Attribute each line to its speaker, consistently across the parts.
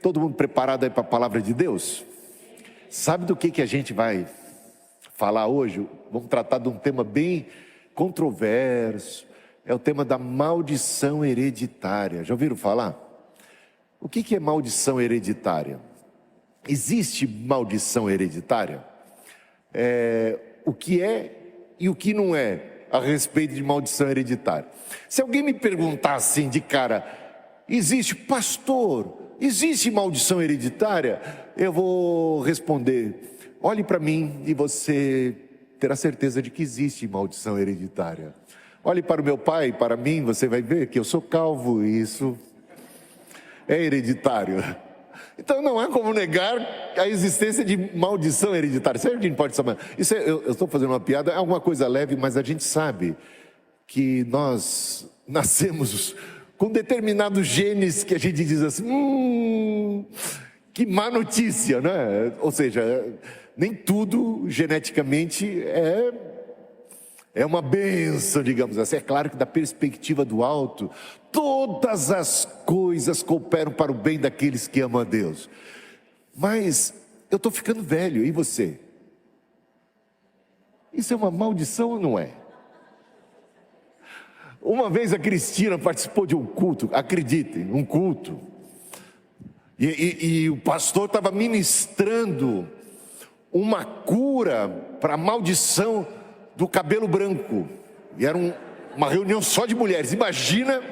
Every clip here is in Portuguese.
Speaker 1: Todo mundo preparado aí para a palavra de Deus? Sabe do que a gente vai falar hoje? Vamos tratar de um tema bem controverso. É o tema da maldição hereditária. Já ouviram falar? O que é maldição hereditária? Existe maldição hereditária? O que é e o que não é a respeito de maldição hereditária. Se alguém me perguntar assim de cara, existe, pastor, existe maldição hereditária? Eu vou responder, olhe para mim e você terá certeza de que existe maldição hereditária. Olhe para o meu pai, para mim, você vai ver que eu sou calvo e isso é hereditário. Então não há como negar a existência de maldição hereditária. Sabe o que a gente pode chamar? Eu estou fazendo uma piada, é alguma coisa leve, mas a gente sabe que nós nascemos com determinados genes que a gente diz assim, que má notícia, né? Ou seja, nem tudo geneticamente é uma bênção, digamos assim. É claro que da perspectiva do alto, todas as coisas cooperam para o bem daqueles que amam a Deus. Mas eu estou ficando velho, e você? Isso é uma maldição ou não é? Uma vez a Cristina participou de um culto, acreditem, um culto. E o pastor estava ministrando uma cura para a maldição do cabelo branco. E era uma reunião só de mulheres. Imagina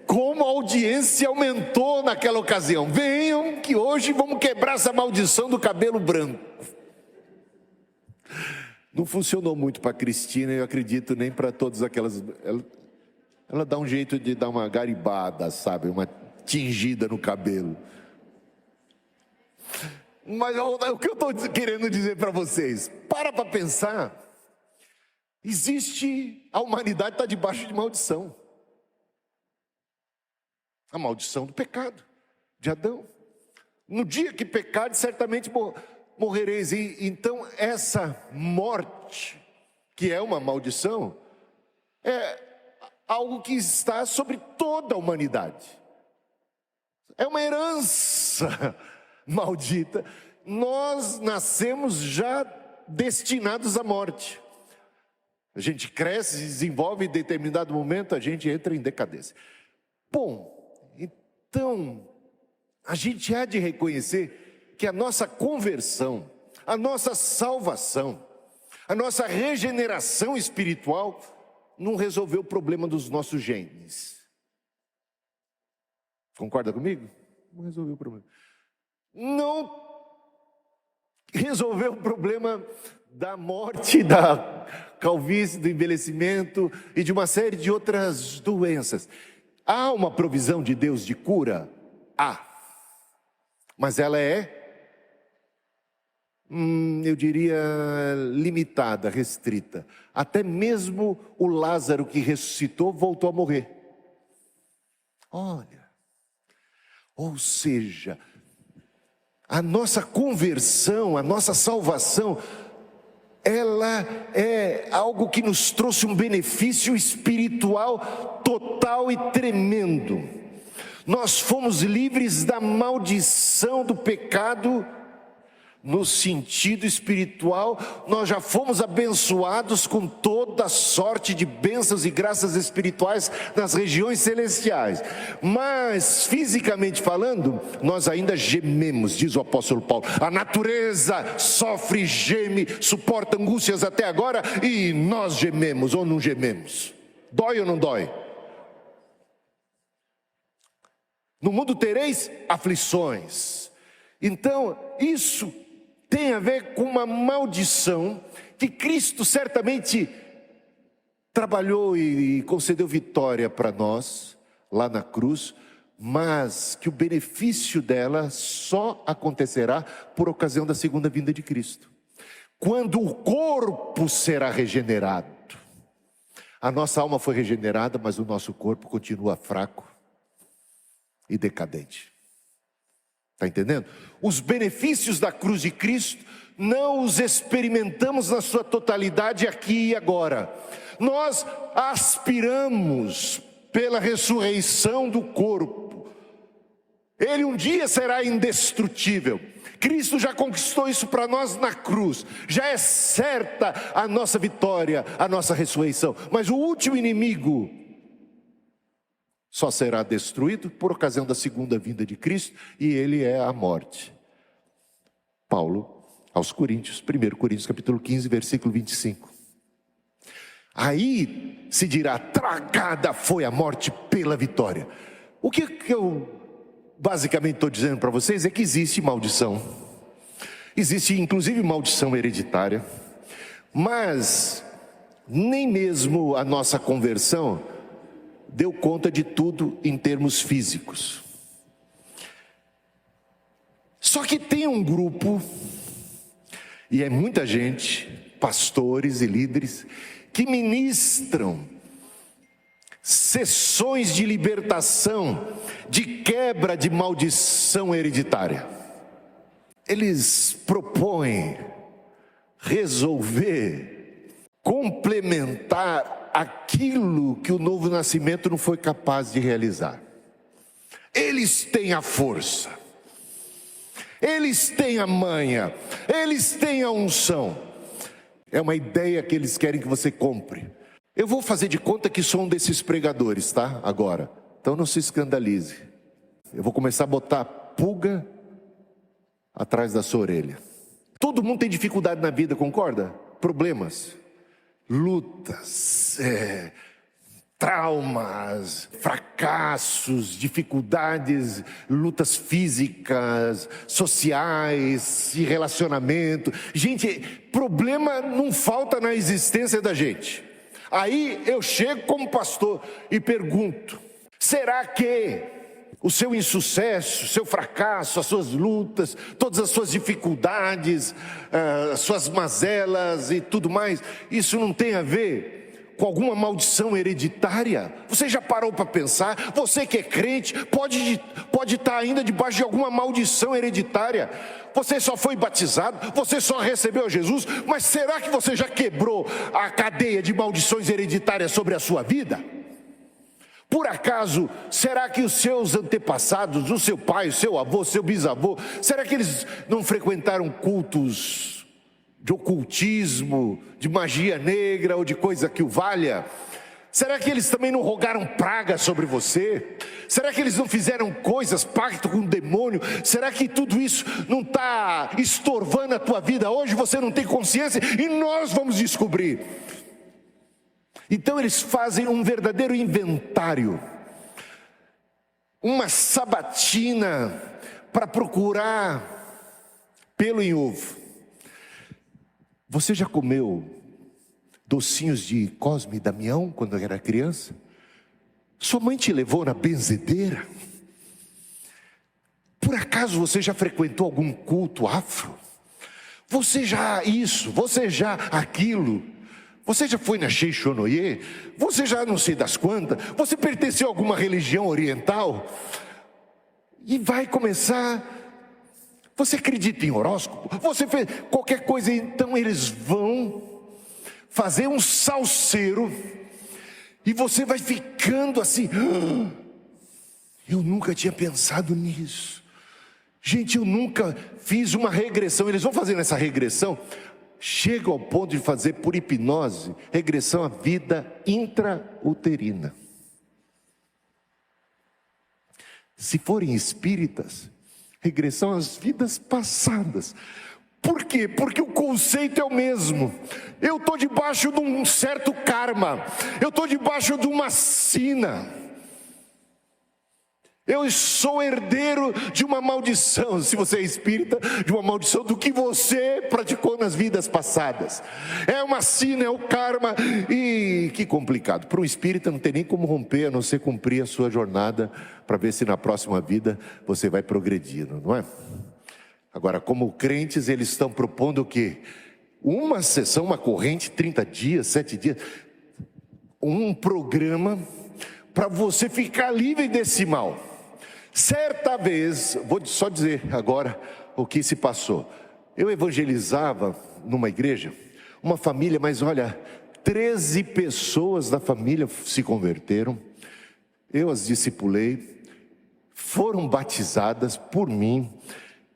Speaker 1: como a audiência aumentou naquela ocasião. Venham que hoje vamos quebrar essa maldição do cabelo branco. Não funcionou muito para a Cristina, eu acredito, nem para todas aquelas... Ela dá um jeito de dar uma garibada, sabe? Uma tingida no cabelo. Mas o que eu estou querendo dizer para vocês? Para pensar. A humanidade está debaixo de maldição. A maldição do pecado, de Adão. No dia que pecares, certamente morrereis. E então essa morte, que é uma maldição, é algo que está sobre toda a humanidade. É uma herança maldita. Nós nascemos já destinados à morte. A gente cresce, se desenvolve, em determinado momento a gente entra em decadência. Bom, então a gente há de reconhecer que a nossa conversão, a nossa salvação, a nossa regeneração espiritual não resolveu o problema dos nossos genes. Concorda comigo? Não resolveu o problema. Não resolveu o problema da morte, da calvície, do envelhecimento e de uma série de outras doenças. Há uma provisão de Deus de cura? Há. Mas ela eu diria, limitada, restrita. Até mesmo o Lázaro que ressuscitou voltou a morrer. Olha, ou seja, a nossa conversão, a nossa salvação, ela é algo que nos trouxe um benefício espiritual total e tremendo. Nós fomos livres da maldição do pecado. No sentido espiritual, nós já fomos abençoados com toda sorte de bênçãos e graças espirituais nas regiões celestiais. Mas, fisicamente falando, nós ainda gememos, diz o apóstolo Paulo. A natureza sofre, geme, suporta angústias até agora e nós gememos ou não gememos. Dói ou não dói? No mundo tereis aflições. Então, isso tem a ver com uma maldição que Cristo certamente trabalhou e concedeu vitória para nós, lá na cruz, mas que o benefício dela só acontecerá por ocasião da segunda vinda de Cristo. Quando o corpo será regenerado. A nossa alma foi regenerada, mas o nosso corpo continua fraco e decadente. Está entendendo? Os benefícios da cruz de Cristo não os experimentamos na sua totalidade aqui e agora. Nós aspiramos pela ressurreição do corpo Ele um dia será indestrutível. Cristo já conquistou isso para nós na cruz. Já é certa a nossa vitória, a nossa ressurreição. Mas o último inimigo só será destruído por ocasião da segunda vinda de Cristo, e ele é a morte. Paulo, aos Coríntios, 1 Coríntios capítulo 15, versículo 25. Aí se dirá: tragada foi a morte pela vitória. O que eu basicamente estou dizendo para vocês é que existe maldição. Existe inclusive maldição hereditária. Mas nem mesmo a nossa conversão deu conta de tudo em termos físicos. Só que tem um grupo, e é muita gente, pastores e líderes, que ministram sessões de libertação, de quebra de maldição hereditária. Eles propõem resolver, complementar aquilo que o novo nascimento não foi capaz de realizar. Eles têm a força, eles têm a manha, eles têm a unção. É uma ideia que eles querem que você compre. Eu vou fazer de conta que sou um desses pregadores, tá? Agora. Então não se escandalize. Eu vou começar a botar pulga atrás da sua orelha. Todo mundo tem dificuldade na vida, concorda? Problemas, lutas, traumas, fracassos, dificuldades, lutas físicas, sociais, de relacionamento. Gente, problema não falta na existência da gente. Aí eu chego como pastor e pergunto: será que o seu insucesso, seu fracasso, as suas lutas, todas as suas dificuldades, as suas mazelas e tudo mais, isso não tem a ver com alguma maldição hereditária? Você já parou para pensar? Você que é crente pode estar ainda debaixo de alguma maldição hereditária. Você só foi batizado, você só recebeu Jesus, mas será que você já quebrou a cadeia de maldições hereditárias sobre a sua vida? Por acaso, será que os seus antepassados, o seu pai, o seu avô, o seu bisavô, será que eles não frequentaram cultos de ocultismo, de magia negra ou de coisa que o valha? Será que eles também não rogaram praga sobre você? Será que eles não fizeram coisas, pacto com o demônio? Será que tudo isso não está estorvando a tua vida hoje? Você não tem consciência e nós vamos descobrir. Então eles fazem um verdadeiro inventário, uma sabatina para procurar pelo em ovo. Você já comeu docinhos de Cosme e Damião quando era criança? Sua mãe te levou na benzedeira? Por acaso você já frequentou algum culto afro? Você já isso, você já aquilo? Você já foi na Sheixonoye? Você já não sei das quantas? Você pertenceu a alguma religião oriental? E vai começar. Você acredita em horóscopo? Você fez qualquer coisa, então eles vão fazer um salseiro, e você vai ficando assim: eu nunca tinha pensado nisso. Gente, eu nunca fiz uma regressão. Eles vão fazer essa regressão, chegam ao ponto de fazer por hipnose, regressão à vida intrauterina. Se forem espíritas, regressão às vidas passadas. Por quê? Porque o conceito é o mesmo. Eu estou debaixo de um certo karma, eu estou debaixo de uma sina, eu sou herdeiro de uma maldição, se você é espírita, de uma maldição do que você praticou nas vidas passadas. É uma sina, é o karma. E que complicado, para um espírita não tem nem como romper, a não ser cumprir a sua jornada, para ver se na próxima vida você vai progredindo, não é? Agora, como crentes, eles estão propondo o quê? Uma sessão, uma corrente, 30 dias, 7 dias, um programa para você ficar livre desse mal. Certa vez, vou só dizer agora o que se passou. Eu evangelizava numa igreja, uma família, mas olha, 13 pessoas da família se converteram. Eu as discipulei, foram batizadas por mim.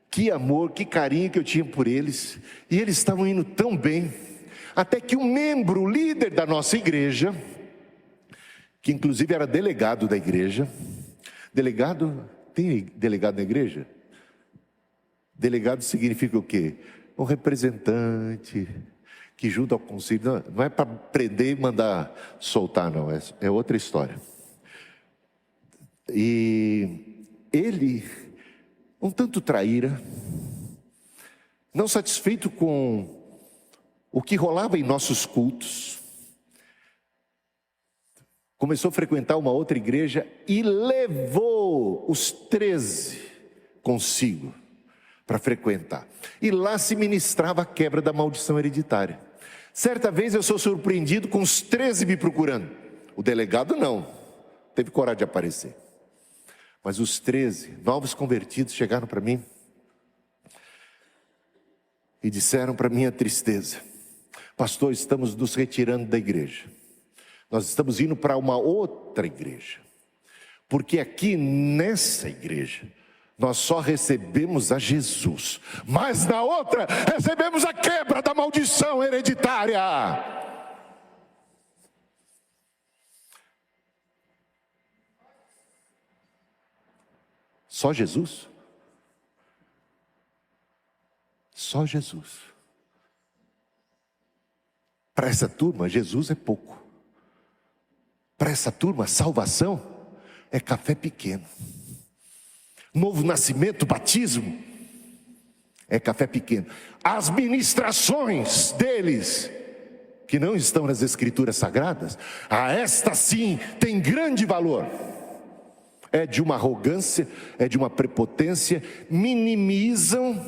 Speaker 1: Que amor, que carinho que eu tinha por eles. E eles estavam indo tão bem, até que um membro, líder da nossa igreja, que inclusive era delegado da igreja. Delegado, tem delegado na igreja? Delegado significa o quê? Um representante que junto ao conselho, não é para prender e mandar soltar, não, é outra história. E ele, um tanto traíra, não satisfeito com o que rolava em nossos cultos, começou a frequentar uma outra igreja e levou os 13 consigo para frequentar. E lá se ministrava a quebra da maldição hereditária. Certa vez eu sou surpreendido com os 13 me procurando. O delegado não, teve coragem de aparecer. Mas os 13 novos convertidos chegaram para mim e disseram para minha tristeza: pastor, estamos nos retirando da igreja. Nós estamos indo para uma outra igreja. Porque aqui nessa igreja nós só recebemos a Jesus, mas na outra recebemos a quebra da maldição hereditária. Só Jesus? Só Jesus. Para essa turma, Jesus é pouco. Para essa turma, salvação é café pequeno. Novo nascimento, batismo, é café pequeno. As ministrações deles, que não estão nas escrituras sagradas, esta sim tem grande valor. É de uma arrogância, é de uma prepotência, minimizam,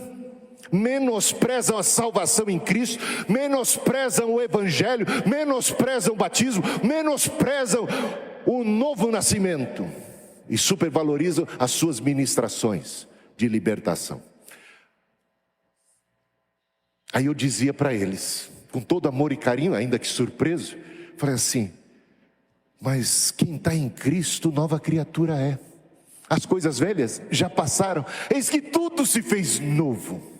Speaker 1: menosprezam a salvação em Cristo, menosprezam o Evangelho, menosprezam o batismo, menosprezam o novo nascimento e supervalorizam as suas ministrações de libertação. Aí eu dizia para eles, com todo amor e carinho, ainda que surpreso, falei assim: mas quem está em Cristo, nova criatura é. As coisas velhas já passaram, eis que tudo se fez novo.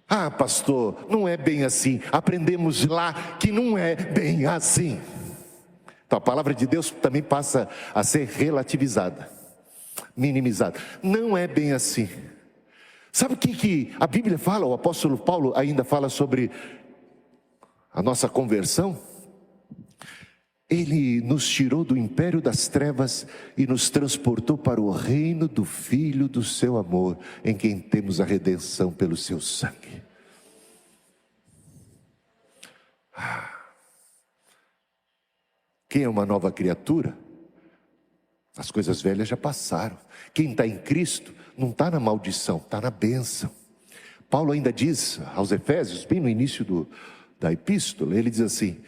Speaker 1: Ah, pastor, não é bem assim. Aprendemos lá que não é bem assim. Então a palavra de Deus também passa a ser relativizada, minimizada. Não é bem assim. Sabe o que a Bíblia fala? O apóstolo Paulo ainda fala sobre a nossa conversão. Ele nos tirou do império das trevas e nos transportou para o reino do Filho do seu amor, em quem temos a redenção pelo seu sangue. Quem é uma nova criatura? As coisas velhas já passaram. Quem está em Cristo não está na maldição, está na bênção. Paulo ainda diz aos Efésios, bem no início da epístola, ele diz assim: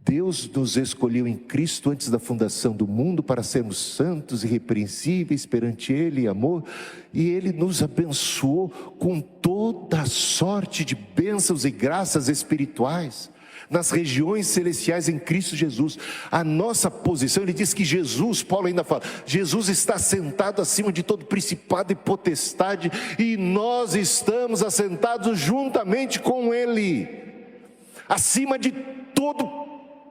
Speaker 1: Deus nos escolheu em Cristo antes da fundação do mundo para sermos santos e irrepreensíveis perante Ele em amor, e Ele nos abençoou com toda sorte de bênçãos e graças espirituais nas regiões celestiais em Cristo Jesus. A nossa posição, ele diz que Jesus, Paulo ainda fala, Jesus está sentado acima de todo principado e potestade, e nós estamos assentados juntamente com Ele, acima de todo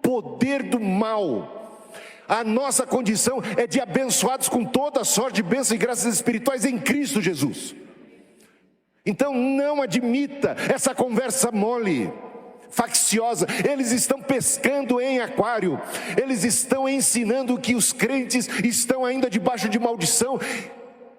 Speaker 1: poder do mal. A nossa condição é de abençoados com toda sorte de bênçãos e graças espirituais em Cristo Jesus. Então não admita essa conversa mole, facciosa. Eles estão pescando em aquário, eles estão ensinando que os crentes estão ainda debaixo de maldição,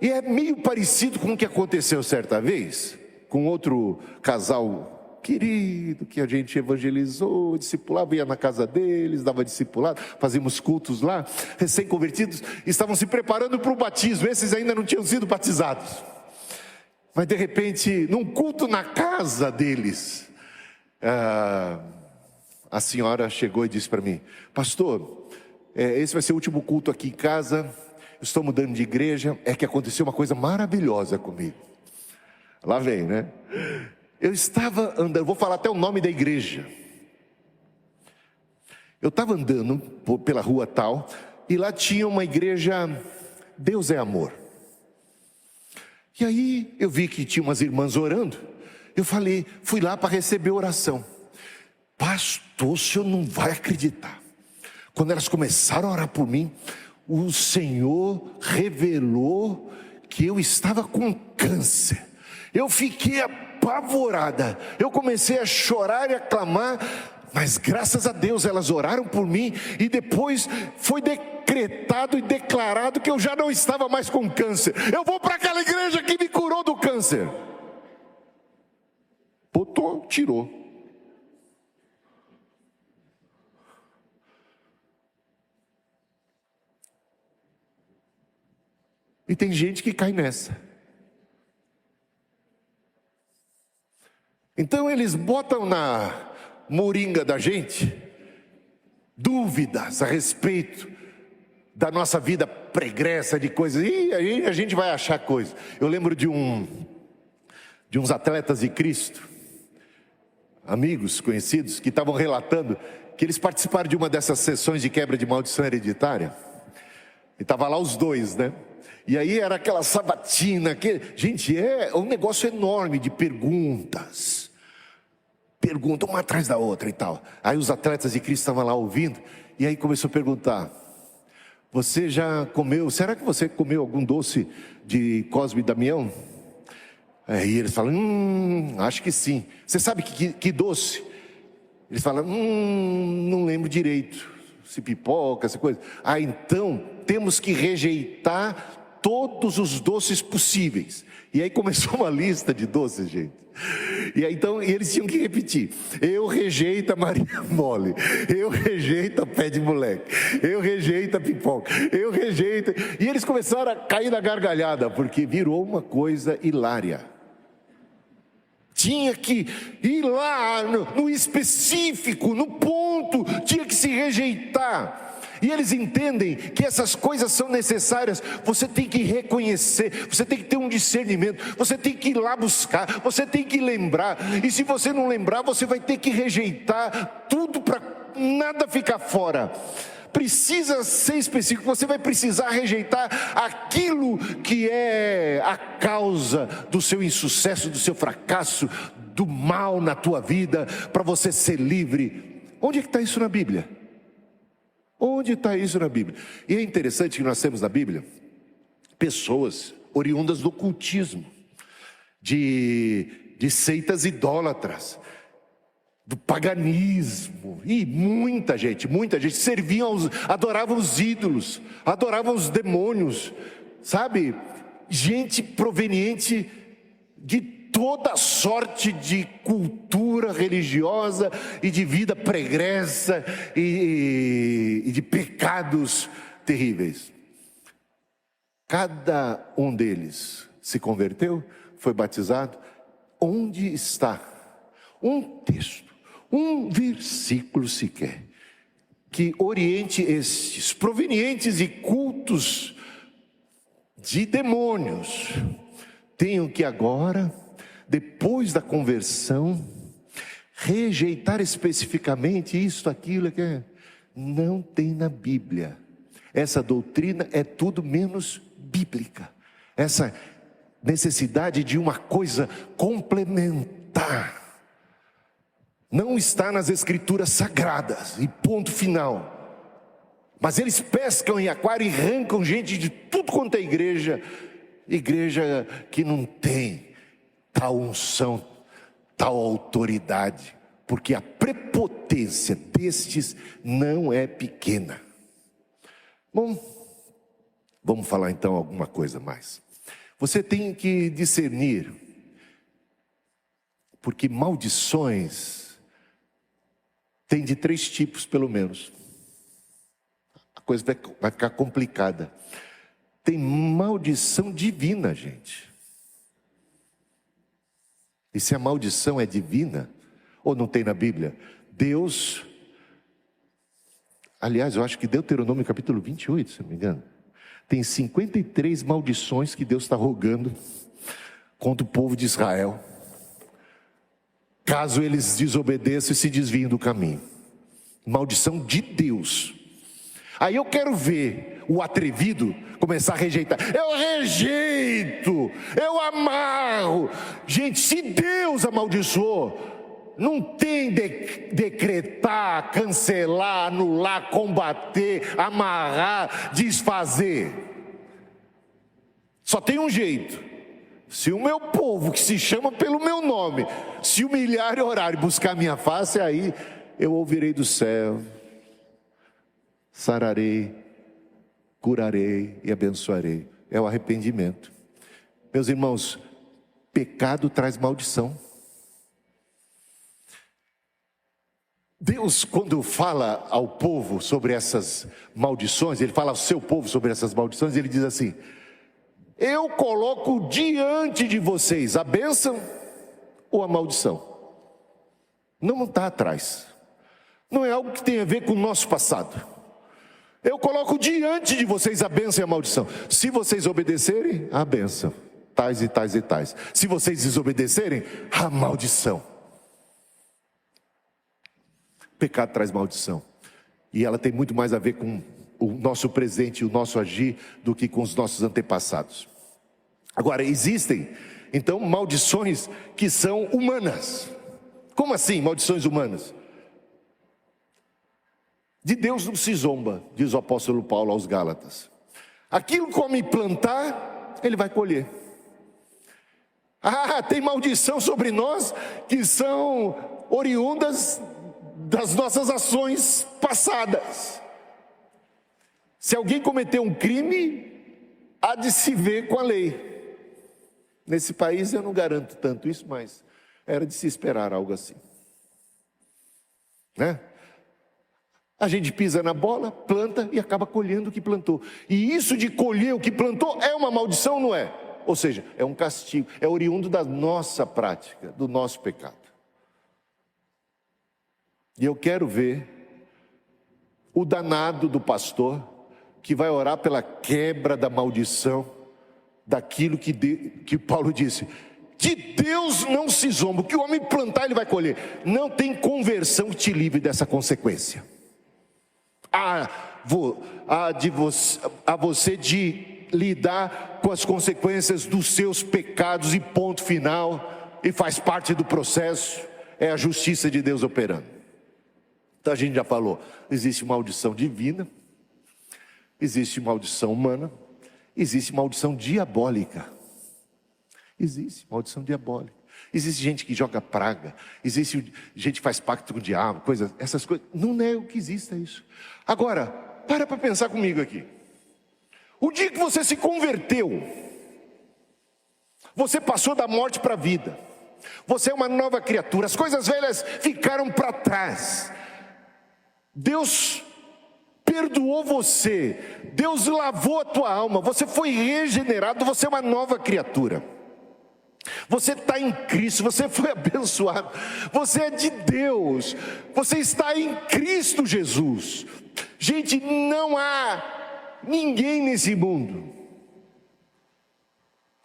Speaker 1: e é meio parecido com o que aconteceu certa vez com outro casal querido que a gente evangelizou, discipulava, ia na casa deles, dava discipulado, fazíamos cultos lá. Recém-convertidos estavam se preparando para o batismo, esses ainda não tinham sido batizados, mas de repente num culto na casa deles, a senhora chegou e disse para mim: pastor, esse vai ser o último culto aqui em casa, estou mudando de igreja, é que aconteceu uma coisa maravilhosa comigo. Lá vem, né? Eu estava andando, vou falar até o nome da igreja. Eu estava andando pela rua tal, e lá tinha uma igreja, Deus é Amor. E aí eu vi que tinha umas irmãs orando, eu fui lá para receber oração. Pastor, o senhor não vai acreditar. Quando elas começaram a orar por mim, o Senhor revelou que eu estava com câncer. Eu fiquei apavorada, eu comecei a chorar e a clamar, mas graças a Deus elas oraram por mim, e depois foi decretado e declarado que eu já não estava mais com câncer. Eu vou para aquela igreja que me curou do câncer. Botou, tirou. E tem gente que cai nessa. Então eles botam na moringa da gente dúvidas a respeito da nossa vida pregressa de coisas, e aí a gente vai achar coisas. Eu lembro de uns atletas de Cristo, amigos, conhecidos, que estavam relatando que eles participaram de uma dessas sessões de quebra de maldição hereditária, e estavam lá os dois, né? E aí era aquela sabatina, gente, é um negócio enorme de perguntas, uma atrás da outra e tal. Aí os atletas de Cristo estavam lá ouvindo, e aí começou a perguntar: você já comeu, será que você comeu algum doce de Cosme e Damião? Aí eles falam, acho que sim. Você sabe que doce? Eles falam, não lembro direito, se pipoca, essa coisa. Então temos que rejeitar todos os doces possíveis. E aí começou uma lista de doces, gente. E aí então eles tinham que repetir: eu rejeito a Maria Mole, eu rejeito a pé de moleque, eu rejeito a pipoca, eu rejeito. E eles começaram a cair na gargalhada, porque virou uma coisa hilária. Tinha que ir lá no específico, no ponto, tinha que se rejeitar. E eles entendem que essas coisas são necessárias. Você tem que reconhecer, você tem que ter um discernimento, você tem que ir lá buscar, você tem que lembrar. E se você não lembrar, você vai ter que rejeitar tudo para nada ficar fora. Precisa ser específico, você vai precisar rejeitar aquilo que é a causa do seu insucesso, do seu fracasso, do mal na tua vida, para você ser livre. Onde é que está isso na Bíblia? Onde está isso na Bíblia? E é interessante que nós temos na Bíblia pessoas oriundas do ocultismo, de seitas idólatras, do paganismo, e muita gente adoravam os ídolos, adoravam os demônios, sabe? Gente proveniente de toda sorte de cultura religiosa e de vida pregressa e de pecados terríveis. Cada um deles se converteu, foi batizado. Onde está um texto, um versículo sequer, que oriente estes provenientes de cultos de demônios tenham que agora, depois da conversão, rejeitar especificamente isto, aquilo que não tem na Bíblia. Essa doutrina é tudo menos bíblica. Essa necessidade de uma coisa complementar não está nas escrituras sagradas, e ponto final. Mas eles pescam em aquário e arrancam gente de tudo quanto é igreja que não tem tal unção, tal autoridade, porque a prepotência destes não é pequena. Bom, vamos falar então alguma coisa mais. Você tem que discernir, porque maldições tem de 3 tipos pelo menos. A coisa vai ficar complicada. Tem maldição divina, gente. E se a maldição é divina, ou não tem na Bíblia, Deus, aliás, eu acho que Deuteronômio capítulo 28, se não me engano, tem 53 maldições que Deus está rogando contra o povo de Israel, caso eles desobedeçam e se desviem do caminho. Maldição de Deus. Aí eu quero ver o atrevido começar a rejeitar. Eu rejeito, eu amarro. Gente, se Deus amaldiçoou, não tem decretar, cancelar, anular, combater, amarrar, desfazer. Só tem um jeito. Se o meu povo, que se chama pelo meu nome, se humilhar e orar e buscar a minha face, aí eu ouvirei do céu, sararei, curarei e abençoarei. É o arrependimento. Meus irmãos, pecado traz maldição. Deus, quando fala ao povo sobre essas maldições, Ele fala ao seu povo sobre essas maldições, Ele diz assim: eu coloco diante de vocês a bênção ou a maldição. Não está atrás. Não é algo que tem a ver com o nosso passado. Eu coloco diante de vocês a bênção e a maldição. Se vocês obedecerem, a bênção, tais e tais e tais. Se vocês desobedecerem, a maldição. Pecado traz maldição. E ela tem muito mais a ver com o nosso presente e o nosso agir do que com os nossos antepassados. Agora, existem, então, maldições que são humanas. Como assim, maldições humanas? De Deus não se zomba, diz o apóstolo Paulo aos Gálatas. Aquilo que o homem plantar, ele vai colher. Tem maldição sobre nós que são oriundas das nossas ações passadas. Se alguém cometeu um crime, há de se ver com a lei. Nesse país eu não garanto tanto isso, mas era de se esperar algo assim, né? A gente pisa na bola, planta e acaba colhendo o que plantou. E isso de colher o que plantou é uma maldição, não é? Ou seja, é um castigo, é oriundo da nossa prática, do nosso pecado. E eu quero ver o danado do pastor que vai orar pela quebra da maldição, daquilo que Paulo disse: de Deus não se zomba, o que o homem plantar ele vai colher. Não tem conversão que te livre dessa consequência. A você de lidar com as consequências dos seus pecados e ponto final, e faz parte do processo, é a justiça de Deus operando. Então a gente já falou, existe maldição divina, existe maldição humana, existe maldição diabólica. Existe maldição diabólica. Existe gente que joga praga, existe gente que faz pacto com o diabo, essas coisas. Não nego que exista isso. Agora, para pensar comigo aqui. O dia que você se converteu, você passou da morte para a vida. Você é uma nova criatura, as coisas velhas ficaram para trás. Deus perdoou você, Deus lavou a tua alma, você foi regenerado, você é uma nova criatura. Você está em Cristo, você foi abençoado, você é de Deus, você está em Cristo Jesus. Gente, não há ninguém nesse mundo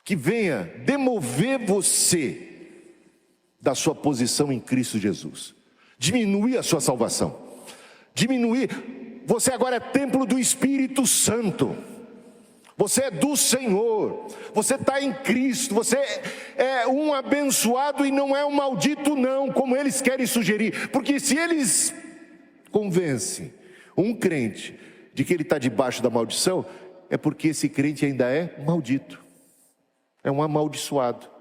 Speaker 1: que venha demover você da sua posição em Cristo Jesus, diminuir a sua salvação, diminuir. Você agora é templo do Espírito Santo. Você é do Senhor, você está em Cristo, você é um abençoado e não é um maldito não, como eles querem sugerir. Porque se eles convencem um crente de que ele está debaixo da maldição, é porque esse crente ainda é maldito, é um amaldiçoado,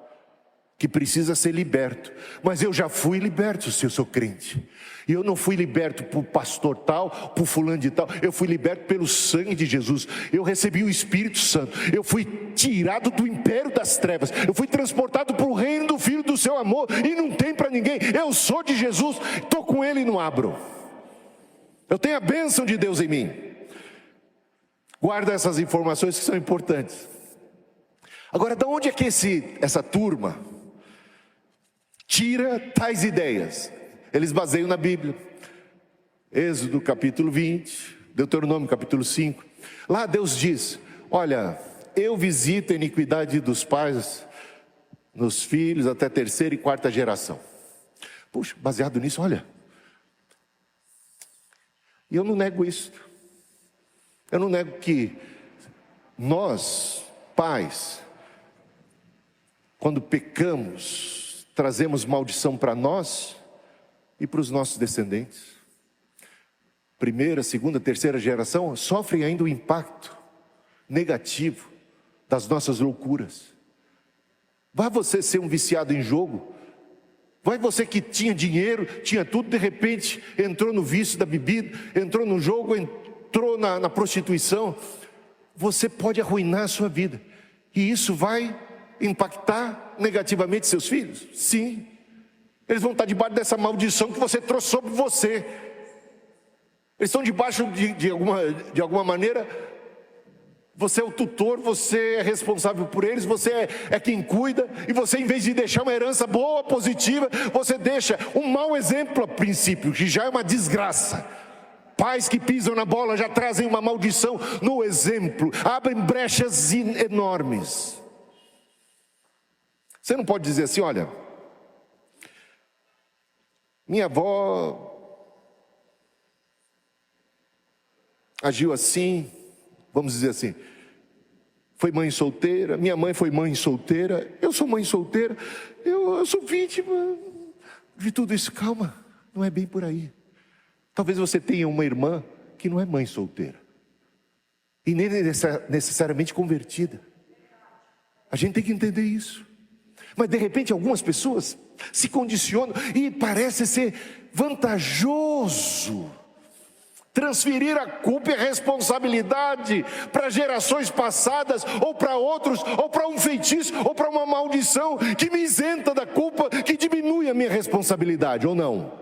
Speaker 1: que precisa ser liberto. Mas eu já fui liberto, se eu sou crente. E eu não fui liberto por pastor tal, por fulano de tal. Eu fui liberto pelo sangue de Jesus. Eu recebi o Espírito Santo. Eu fui tirado do império das trevas. Eu fui transportado para o reino do Filho do seu amor. E não tem para ninguém. Eu sou de Jesus, estou com Ele e não abro. Eu tenho a bênção de Deus em mim. Guarda essas informações que são importantes. Agora, de onde é que essa turma tira tais ideias? Eles baseiam na Bíblia. Êxodo capítulo 20, Deuteronômio capítulo 5. Lá Deus diz: olha, eu visito a iniquidade dos pais nos filhos até terceira e quarta geração. Puxa, baseado nisso, olha, e eu não nego isso. Eu não nego que nós, pais, quando pecamos, trazemos maldição para nós e para os nossos descendentes. Primeira, segunda, terceira geração sofrem ainda o impacto negativo das nossas loucuras. Vai você ser um viciado em jogo? Vai você que tinha dinheiro, tinha tudo, de repente entrou no vício da bebida, entrou no jogo, entrou na prostituição? Você pode arruinar a sua vida. E isso vai impactar negativamente seus filhos? Sim. Eles vão estar debaixo dessa maldição que você trouxe sobre você. Eles estão debaixo de alguma maneira. Você é o tutor, você é responsável por eles, você é quem cuida. E você, em vez de deixar uma herança boa, positiva, você deixa um mau exemplo a princípio, que já é uma desgraça. Pais que pisam na bola já trazem uma maldição no exemplo, abrem brechas enormes. Você não pode dizer assim: olha, minha avó agiu assim, vamos dizer assim, foi mãe solteira, minha mãe foi mãe solteira, eu sou mãe solteira, eu sou vítima de tudo isso. Calma, não é bem por aí. Talvez você tenha uma irmã que não é mãe solteira e nem necessariamente convertida. A gente tem que entender isso. Mas de repente algumas pessoas se condicionam e parece ser vantajoso transferir a culpa e a responsabilidade para gerações passadas, ou para outros, ou para um feitiço, ou para uma maldição que me isenta da culpa, que diminui a minha responsabilidade, ou não?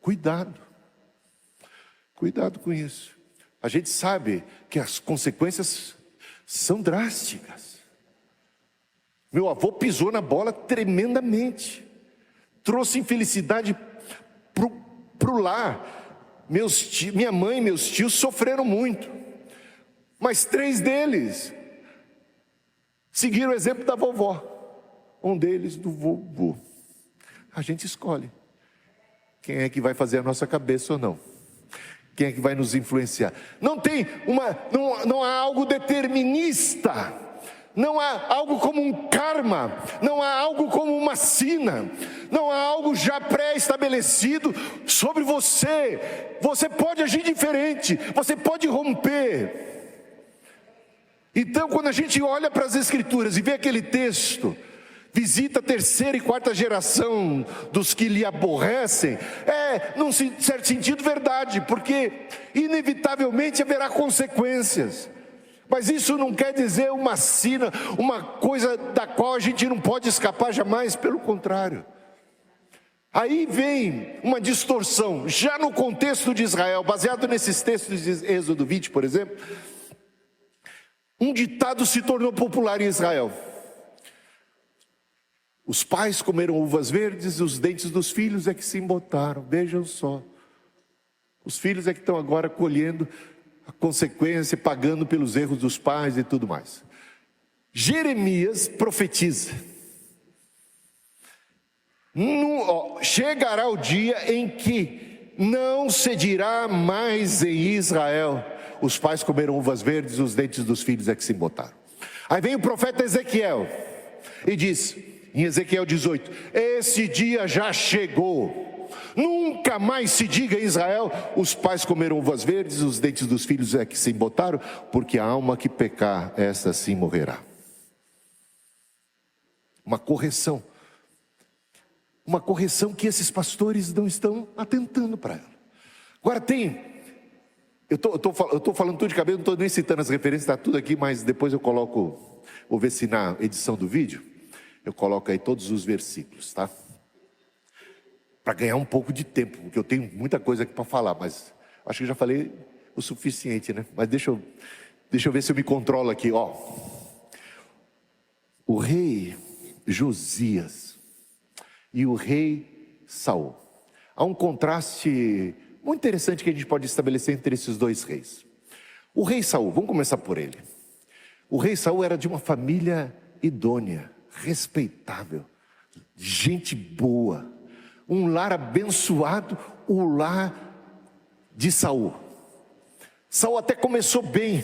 Speaker 1: Cuidado com isso. A gente sabe que as consequências são drásticas. Meu avô pisou na bola tremendamente, trouxe infelicidade para o lar. Minha mãe e meus tios sofreram muito, mas 3 deles seguiram o exemplo da vovó, um deles do vovô. A gente escolhe quem é que vai fazer a nossa cabeça ou não, quem é que vai nos influenciar. Não há algo determinista, não há algo como um karma, não há algo como uma sina, não há algo já pré-estabelecido sobre você. Você pode agir diferente, você pode romper. Então, quando a gente olha para as Escrituras e vê aquele texto, visita a 3ª e 4ª geração dos que lhe aborrecem, num certo sentido, verdade, porque inevitavelmente haverá consequências. Mas isso não quer dizer uma sina, uma coisa da qual a gente não pode escapar jamais, pelo contrário. Aí vem uma distorção, já no contexto de Israel, baseado nesses textos de Êxodo 20, por exemplo. Um ditado se tornou popular em Israel: os pais comeram uvas verdes, os dentes dos filhos é que se embotaram. Vejam só, os filhos é que estão agora colhendo a consequência, pagando pelos erros dos pais e tudo mais. Jeremias profetiza: chegará o dia em que não se dirá mais em Israel: os pais comeram uvas verdes, os dentes dos filhos é que se embotaram. Aí vem o profeta Ezequiel e diz, em Ezequiel 18: esse dia já chegou. Nunca mais se diga em Israel: os pais comeram uvas verdes, os dentes dos filhos é que se embotaram, porque a alma que pecar, essa sim morrerá. Uma correção que esses pastores não estão atentando para ela. Agora eu estou falando tudo de cabeça, não estou nem citando as referências, está tudo aqui, mas depois eu coloco, vou ver se na edição do vídeo, eu coloco aí todos os versículos, tá? Para ganhar um pouco de tempo, porque eu tenho muita coisa aqui para falar, mas acho que já falei o suficiente, né? Mas deixa eu ver se eu me controlo aqui, ó. O rei Josias e o rei Saul. Há um contraste muito interessante que a gente pode estabelecer entre esses 2 reis. O rei Saul, vamos começar por ele. O rei Saul era de uma família idônea, respeitável, gente boa, um lar abençoado, o lar de Saul. Saul até começou bem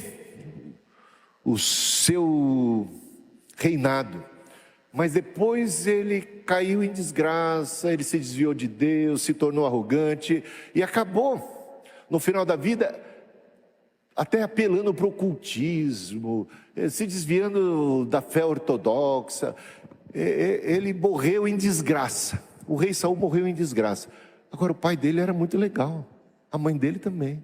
Speaker 1: o seu reinado, mas depois ele caiu em desgraça, ele se desviou de Deus, se tornou arrogante e acabou, no final da vida, até apelando para o ocultismo, se desviando da fé ortodoxa. Ele morreu em desgraça. O rei Saul morreu em desgraça. Agora, o pai dele era muito legal, a mãe dele também.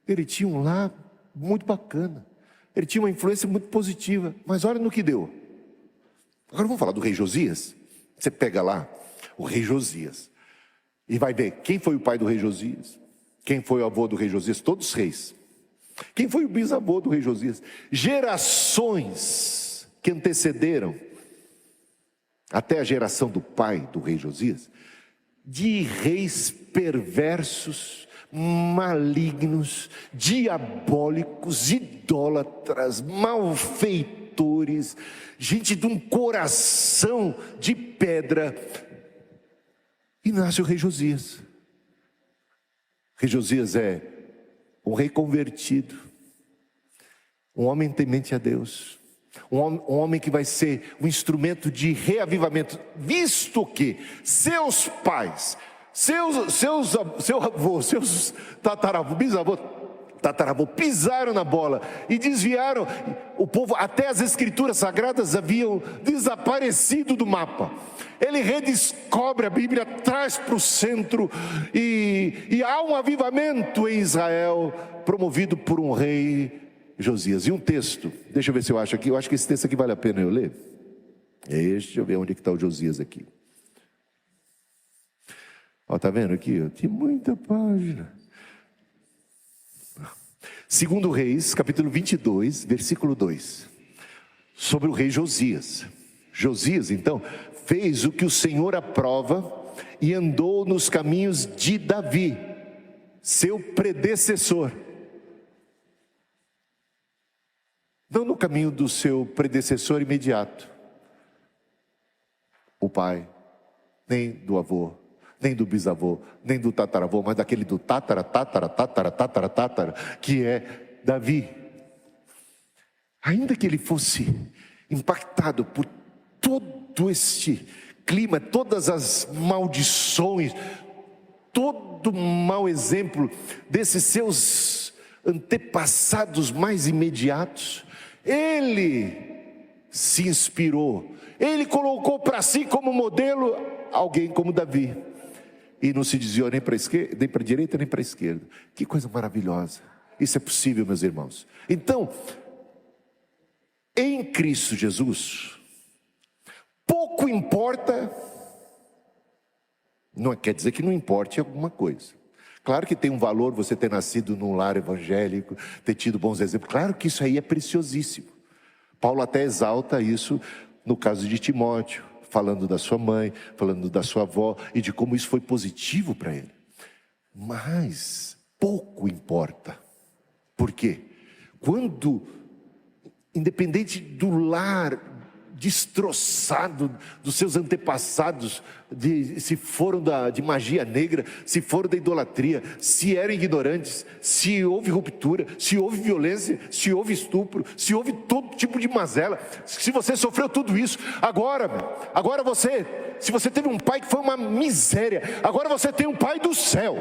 Speaker 1: Ele tinha um lar muito bacana, ele tinha uma influência muito positiva, mas olha no que deu. Agora vamos falar do rei Josias. Você pega lá o rei Josias e vai ver quem foi o pai do rei Josias, quem foi o avô do rei Josias, todos reis. Quem foi o bisavô do rei Josias? Gerações que antecederam até a geração do pai do rei Josias, de reis perversos, malignos, diabólicos, idólatras, malfeitores, gente de um coração de pedra. E nasce o rei Josias. O rei Josias é um rei convertido, um homem temente a Deus, um homem que vai ser um instrumento de reavivamento, visto que seus pais, seu avô, seus tataravô pisaram na bola e desviaram o povo, até as escrituras sagradas haviam desaparecido do mapa. Ele redescobre a Bíblia, traz para o centro e há um avivamento em Israel promovido por um rei Josias. E um texto, deixa eu ver se eu acho aqui, eu acho que esse texto aqui vale a pena eu ler. Deixa eu ver onde é que está o Josias aqui. Ó, tá vendo aqui? Tem muita página. 2 Reis, capítulo 22, versículo 2. Sobre o rei Josias. Josias, então, fez o que o Senhor aprova e andou nos caminhos de Davi, seu predecessor. Não no caminho do seu predecessor imediato, o pai, nem do avô, nem do bisavô, nem do tataravô, mas daquele do tatara, que é Davi. Ainda que ele fosse impactado por todo este clima, todas as maldições, todo mau exemplo desses seus antepassados mais imediatos, ele se inspirou, ele colocou para si como modelo alguém como Davi, e não se desviou nem para a esquerda, nem para a direita, nem para a esquerda. Que coisa maravilhosa! Isso é possível, meus irmãos. Então, em Cristo Jesus, pouco importa, não quer dizer que não importe alguma coisa. Claro que tem um valor você ter nascido num lar evangélico, ter tido bons exemplos. Claro que isso aí é preciosíssimo. Paulo até exalta isso no caso de Timóteo, falando da sua mãe, falando da sua avó e de como isso foi positivo para ele. Mas pouco importa. Por quê? Quando, independente do lar destroçado dos seus antepassados, se foram de magia negra, se foram da idolatria, se eram ignorantes, se houve ruptura, se houve violência, se houve estupro, se houve todo tipo de mazela, se você sofreu tudo isso, agora se você teve um pai que foi uma miséria, agora você tem um pai do céu.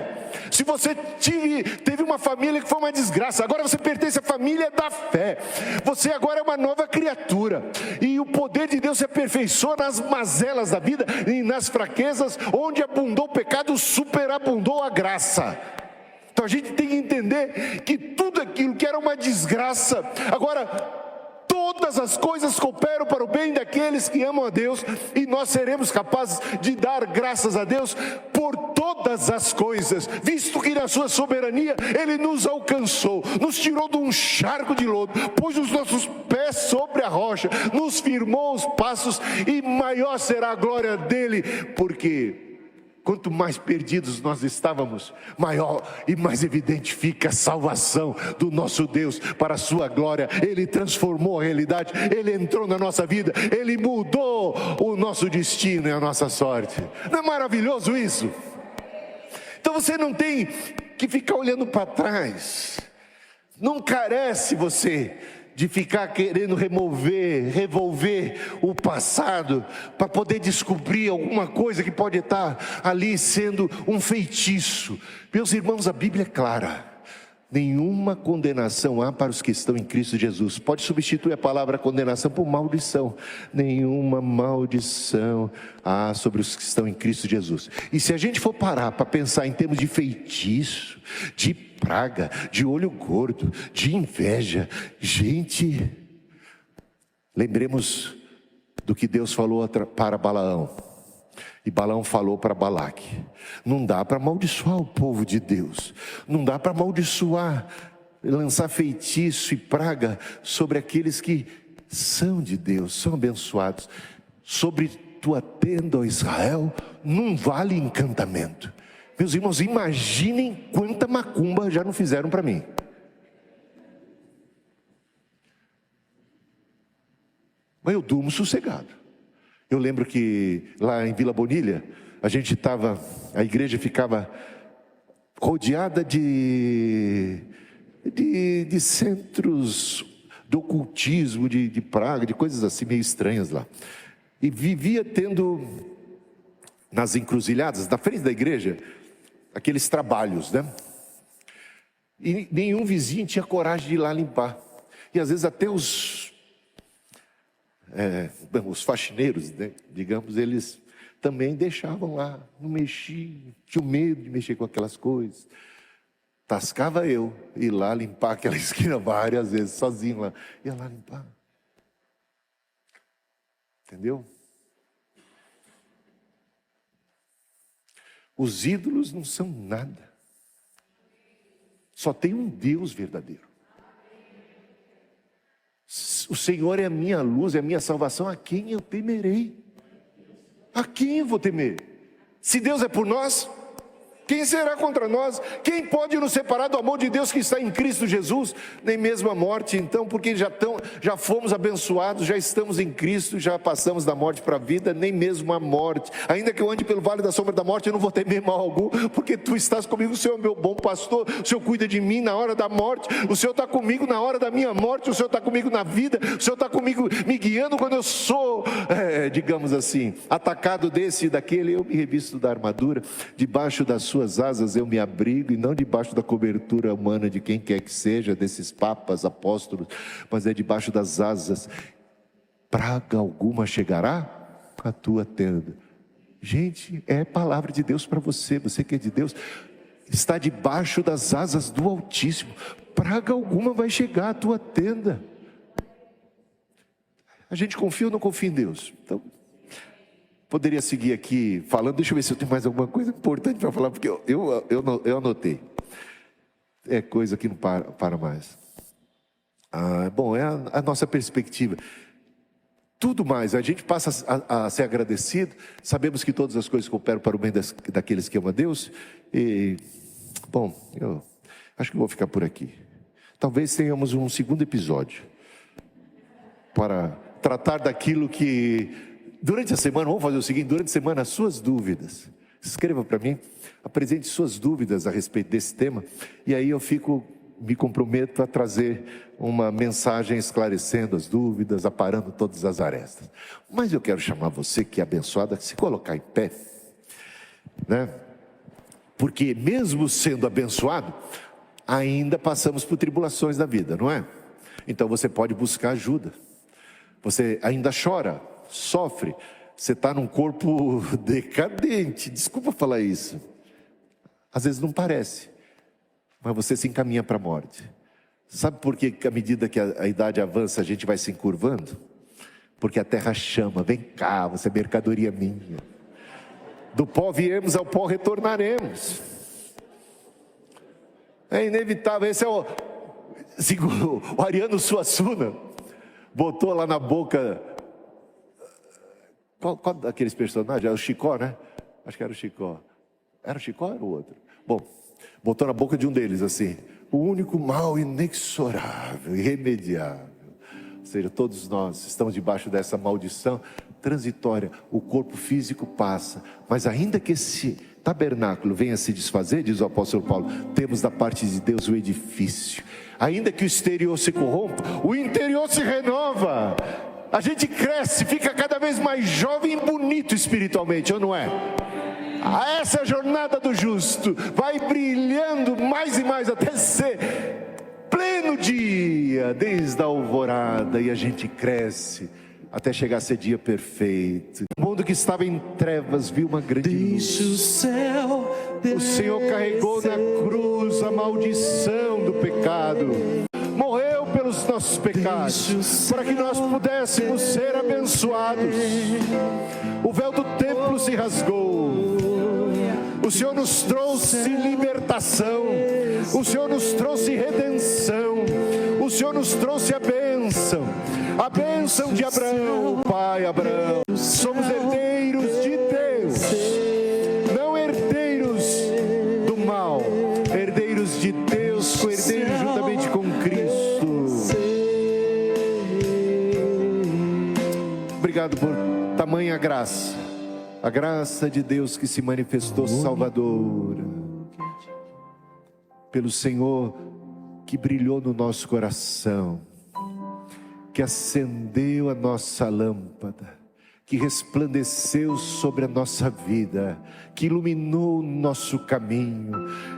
Speaker 1: Se você teve uma família que foi uma desgraça, agora você pertence à família da fé. Você agora é uma nova criatura, e o poder de Deus se aperfeiçoa nas mazelas da vida e nas fraquezas. Onde abundou o pecado, superabundou a graça. Então a gente tem que entender que tudo aquilo que era uma desgraça, agora todas as coisas cooperam para o bem daqueles que amam a Deus, e nós seremos capazes de dar graças a Deus por todas as coisas, visto que na sua soberania Ele nos alcançou, nos tirou de um charco de lodo, pôs os nossos pés sobre a rocha, nos firmou os passos, e maior será a glória dEle, porque quanto mais perdidos nós estávamos, maior e mais evidente fica a salvação do nosso Deus para a sua glória. Ele transformou a realidade, Ele entrou na nossa vida, Ele mudou o nosso destino e a nossa sorte. Não é maravilhoso isso? Então você não tem que ficar olhando para trás. Não carece você de ficar querendo revolver o passado, para poder descobrir alguma coisa que pode estar ali sendo um feitiço. Meus irmãos, a Bíblia é clara. Nenhuma condenação há para os que estão em Cristo Jesus. Pode substituir a palavra condenação por maldição. Nenhuma maldição há sobre os que estão em Cristo Jesus. E se a gente for parar para pensar em termos de feitiço, de praga, de olho gordo, de inveja, gente, lembremos do que Deus falou para Balaão. E Balaão falou para Balaque: não dá para amaldiçoar o povo de Deus, não dá para amaldiçoar, lançar feitiço e praga sobre aqueles que são de Deus, são abençoados. Sobre tua tenda, ó Israel, não vale encantamento. Meus irmãos, imaginem quanta macumba já não fizeram para mim. Mas eu durmo sossegado. Eu lembro que lá em Vila Bonilha, a igreja ficava rodeada de centros de ocultismo, de praga, de coisas assim meio estranhas lá. E vivia tendo, nas encruzilhadas, na frente da igreja, aqueles trabalhos, né? E nenhum vizinho tinha coragem de ir lá limpar. E às vezes até os faxineiros, né, digamos, eles também deixavam lá, não mexiam, tinham medo de mexer com aquelas coisas. Tascava eu ir lá limpar aquela esquina várias vezes, sozinho lá, ia lá limpar. Entendeu? Os ídolos não são nada. Só tem um Deus verdadeiro. O Senhor é a minha luz, é a minha salvação. A quem eu temerei? A quem eu vou temer? Se Deus é por nós, quem será contra nós? Quem pode nos separar do amor de Deus que está em Cristo Jesus? Nem mesmo a morte, então, porque já fomos abençoados, já estamos em Cristo, já passamos da morte para a vida, nem mesmo a morte. Ainda que eu ande pelo vale da sombra da morte, eu não vou temer mal algum, porque tu estás comigo. O Senhor é meu bom pastor, o Senhor cuida de mim na hora da morte, o Senhor está comigo na hora da minha morte, o Senhor está comigo na vida, o Senhor está comigo me guiando quando eu sou, digamos assim, atacado desse e daquele. Eu me revisto da armadura, debaixo das suas asas eu me abrigo, e não debaixo da cobertura humana de quem quer que seja, desses papas, apóstolos, mas é debaixo das asas. Praga alguma chegará à tua tenda. Gente, é palavra de Deus para você, você que é de Deus, está debaixo das asas do Altíssimo. Praga alguma vai chegar à tua tenda. A gente confia ou não confia em Deus? Então, poderia seguir aqui falando. Deixa eu ver se eu tenho mais alguma coisa importante para falar, porque eu anotei. É coisa que não para mais. Bom, é a nossa perspectiva. Tudo mais, a gente passa a ser agradecido. Sabemos que todas as coisas cooperam para o bem daqueles que amam a Deus. E, bom, eu acho que vou ficar por aqui. Talvez tenhamos um segundo episódio para tratar daquilo que... Durante a semana, vamos fazer o seguinte: durante a semana, as suas dúvidas, escreva para mim, apresente suas dúvidas a respeito desse tema, e aí eu me comprometo a trazer uma mensagem esclarecendo as dúvidas, aparando todas as arestas. Mas eu quero chamar você que é abençoada a se colocar em pé, né? Porque mesmo sendo abençoado, ainda passamos por tribulações da vida, não é? Então você pode buscar ajuda. Você ainda chora, sofre, você está num corpo decadente, desculpa falar isso, às vezes não parece, mas você se encaminha para a morte. Sabe por que à medida que a idade avança a gente vai se encurvando? Porque a terra chama: vem cá, você é mercadoria minha, do pó viemos, ao pó retornaremos. É inevitável. Esse é o Ariano Suassuna botou lá na boca... Qual daqueles personagens? Era o Chicó, né? Acho que era o Chicó. Era o Chicó ou era o outro? Bom, botou na boca de um deles assim: o único mal inexorável, irremediável. Ou seja, todos nós estamos debaixo dessa maldição transitória. O corpo físico passa, mas ainda que esse tabernáculo venha se desfazer, diz o apóstolo Paulo, temos da parte de Deus o edifício. Ainda que o exterior se corrompa, o interior se renova. A gente cresce, fica cada vez mais jovem e bonito espiritualmente, ou não é? Essa é a jornada do justo, vai brilhando mais e mais até ser pleno dia, desde a alvorada, e a gente cresce até chegar a ser dia perfeito. O mundo que estava em trevas viu uma grande luz. O Senhor carregou na cruz a maldição do pecado, morreu pelos nossos pecados, para que nós pudéssemos ser abençoados. O véu do templo se rasgou. O Senhor nos trouxe libertação. O Senhor nos trouxe redenção. O Senhor nos trouxe a bênção de Abraão, pai Abraão. Somos herdeiros de Deus, não herdeiros do mal, herdeiros de Deus, co-herdeiros juntamente com Cristo. Obrigado por tamanha graça, a graça de Deus que se manifestou salvadora, pelo Senhor que brilhou no nosso coração, que acendeu a nossa lâmpada, que resplandeceu sobre a nossa vida, que iluminou o nosso caminho,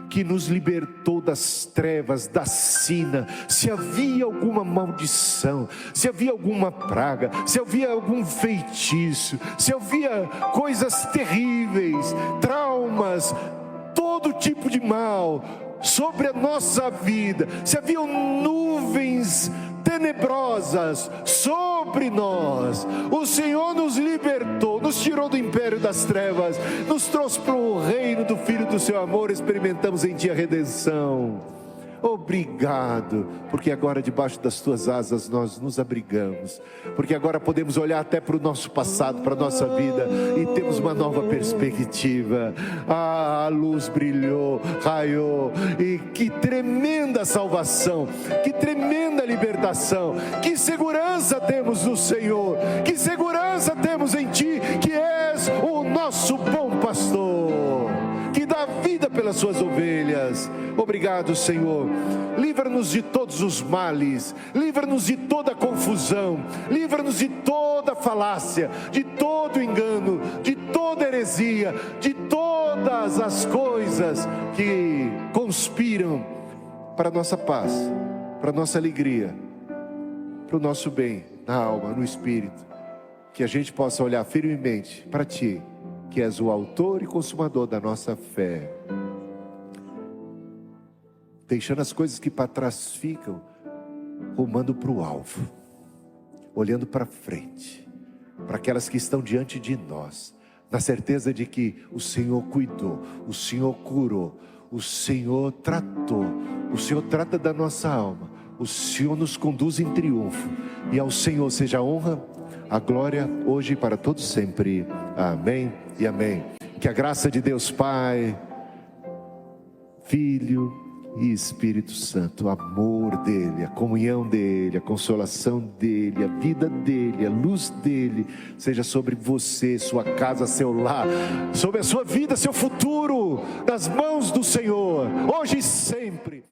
Speaker 1: que nos libertou das trevas, da sina. Se havia alguma maldição, se havia alguma praga, se havia algum feitiço, se havia coisas terríveis, traumas, todo tipo de mal sobre a nossa vida, se haviam nuvens tenebrosas sobre nós, o Senhor nos libertou, nos tirou do império das trevas, nos trouxe para o reino do Filho do seu amor. Experimentamos em Ti a redenção. Obrigado, porque agora debaixo das Tuas asas nós nos abrigamos, porque agora podemos olhar até para o nosso passado, para a nossa vida, e temos uma nova perspectiva. A luz brilhou, raiou, e que tremenda salvação, que tremenda libertação, que segurança temos no Senhor, que segurança temos em Ti, que és o nosso bom pastor, que dá vida pelas suas ovelhas. Obrigado, Senhor. Livra-nos de todos os males, livra-nos de toda confusão, livra-nos de toda falácia, de todo engano, de toda heresia, de todas as coisas que conspiram para a nossa paz, para a nossa alegria, para o nosso bem, na alma, no espírito. Que a gente possa olhar firmemente para Ti, que és o autor e consumador da nossa fé, deixando as coisas que para trás ficam, rumando para o alvo, olhando para frente, para aquelas que estão diante de nós, na certeza de que o Senhor cuidou, o Senhor curou, o Senhor tratou, o Senhor trata da nossa alma, o Senhor nos conduz em triunfo, e ao Senhor seja a honra, a glória, hoje e para todos sempre. Amém e amém. Que a graça de Deus Pai, Filho e Espírito Santo, o amor dEle, a comunhão dEle, a consolação dEle, a vida dEle, a luz dEle, seja sobre você, sua casa, seu lar, sobre a sua vida, seu futuro, nas mãos do Senhor, hoje e sempre.